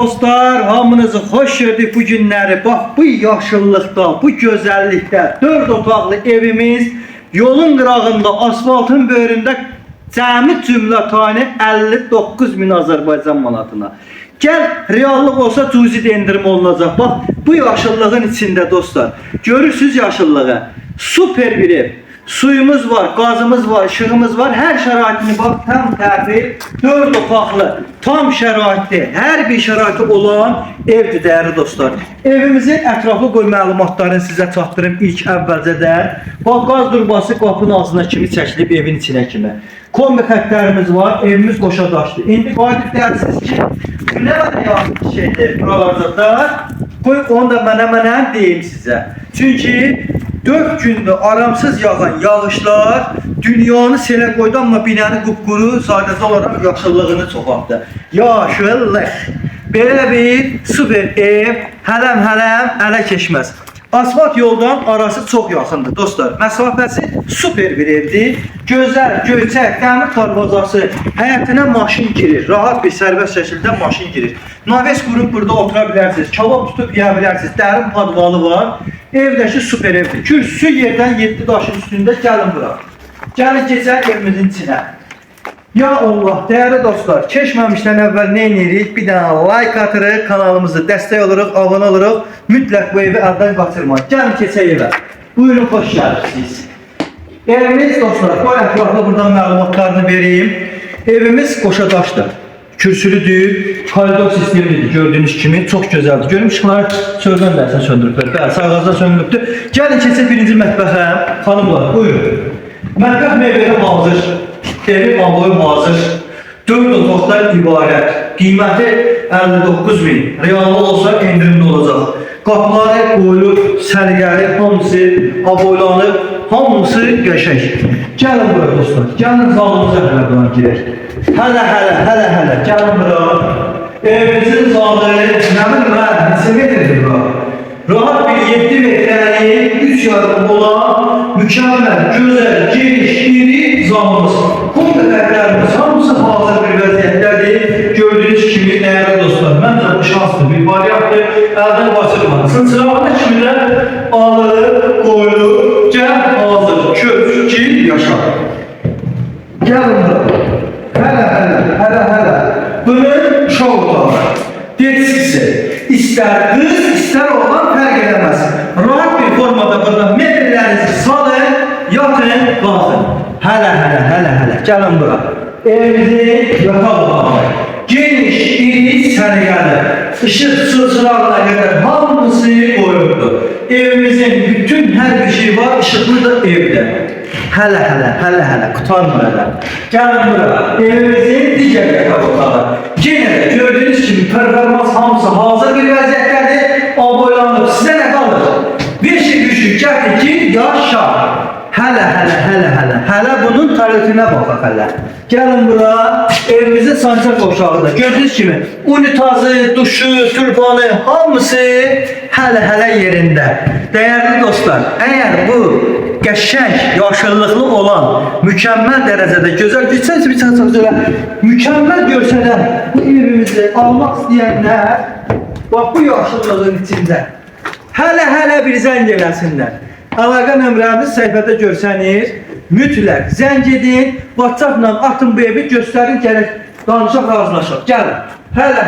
Dostlar, hamınızı xoş gördük bu günləri. Bax, bu yaşıllıqda, bu gözəllikdə 4 otaqlı evimiz yolun qırağında, asfaltın böyründə cəmi cümlətanı 59.000 Azərbaycan manatına. Gəl, reallıq olsa cüzi də endirim olunacaq. Bax, bu yaşıllığın içində dostlar, görürsünüz yaşıllığı. Super bir ev. Suyumuz var, gazımız var, ışığımız var. Her şəraitini bax, tam tərtib, 4 otaqlı, tam şəraitli, hər bir şəraiti olan evdir dəyərli dostlar. Evimizin ətraflı qoy məlumatlarını sizə çatdırım ilk əvvəlcə də. Bax, qaz durbası qapının ağzına kimi çəkilib evin içinə kimi. Kombi xətlərimiz var, evimiz qoşa daşdı. İndi qayıdıb deyirsiniz ki, bu nə qədər yaxşı şeydir buralarda da. Qoy, onu da mənə deyim sizə. Çünki 4 gündür aramsız yağan yağışlar dünyanı selə qoydu, amma binanın qupquru sadəcə olaraq yaşıllığını çoxaltdı. Yaşıllıq. Belə bir super ev hələm ələ keçməz. Asfalt yoldan arası çox yaxındır dostlar. Məsafəsi super bir evdir. Gözəl, göyçək, dəmir darvazası, həyətinə maşın girir. Rahat bir sərbəst şəkildə maşın girir. Naves qurub burada otura bilərsiniz. Kebab tutub yeyə bilərsiniz. Dərin padvalı var. Evdəki super evdir. Kürsü yerdən 7 daşın üstündə gəlin bura. Gəlin keçək evimizin içinə. Ya Allah, değerli dostlar, keçməmişdən əvvəl nə edirik? Bir dənə like atırıq, kanalımızı dəstək oluruq, abunə oluruq. Mütləq bu evi əldən qaçırmayın. Gəlin keçək evə. Buyurun, xoş gəlirsiniz. Evimiz dostlar, bu ətraflı buradan məlumatlarını vereyim. Evimiz qoşa daşdır. Kürsülüdür, koridor sistemidir gördüğünüz kimi. Çok güzeldir. Görün ışıqları sörgən dərsən söndürüblər. Bəli, sağ qazdan söndürübdür. Gəlin keçək birinci mətbəxə. Xanımlar, buyurun. Mətbəx meyvəli hazır. Evi aboyu hazır. 4 otaqdan ibarət. Qiyməti 59.000. Reallı olsa endirimli olacaq. Qapıları qoyulub, səliqəli, hamısı aboylanıb, hamısı qəşəng. Gəlin bura dostlar. Gəlin zalımıza hələ buna girək. Hələ. Gəlin bura. Evimizin zalı nə bilməm, neçə metrdir bura? Rahat bir 7 metrəlik, 3 yarım olan, mükəmməl, gözəl, geniş, iri zalımız. Kombi xətlərimiz hamısı hazır bir vəziyyətdədir. Gördüyünüz kimi dəyərli dostlar, məncə bu şanslı bir variantdır. Əldən qaçırmadı. Sıncırağında kimi də alır, qoyulur, gəl hazır, köp, gil, yaşa. Gəlin bura. Hələ. Bunun şov otağı. Detskisi. İstər qız, istər oğlan fərq edəməz. Rahat bir formada burada metrlərinizi salın, yatın, qalsın. Hələ. Gəlin bura. Evimizin yataq otağı. Geniş, iri, səliqəli. Işıq çırçırağına qədər hamısı qoyuldu. Evimizin bütün hər bir şey var, işıqlı da evdə. Hələ, qutarmır hələ. Gəlin bura. Evimizin digər yataq otağı. Yenə də gördüyünüz kimi performans hamısı hazır bir vəziyyətdədir. Aboylanıb. Sizə nə qalır? 5-3 gətir ki, yaşa. Hələ bunun tarifinə baxaq hələ. Gəlin bura. Evimizin sancaq qoşağıdır. Gördüyünüz kimi unitazı, duşu, türbanı hamısı hələ yerində. Dəyərli dostlar, əgər bu qəşəng, yaşıllıqlı olan, mükəmməl dərəcədə gözəl mükəmməl görsələr bu evimizi almaq istəyənlər bax bu yaşıllığın içində hələ bir zəng eləsinlər. Əlaqə nömrəmiz səhifədə görsənir. Mütləq zəng edin, WhatsApp-la atın bu evi göstərin, gələk danışaq, razılaşaq. Gəlin. Hələ.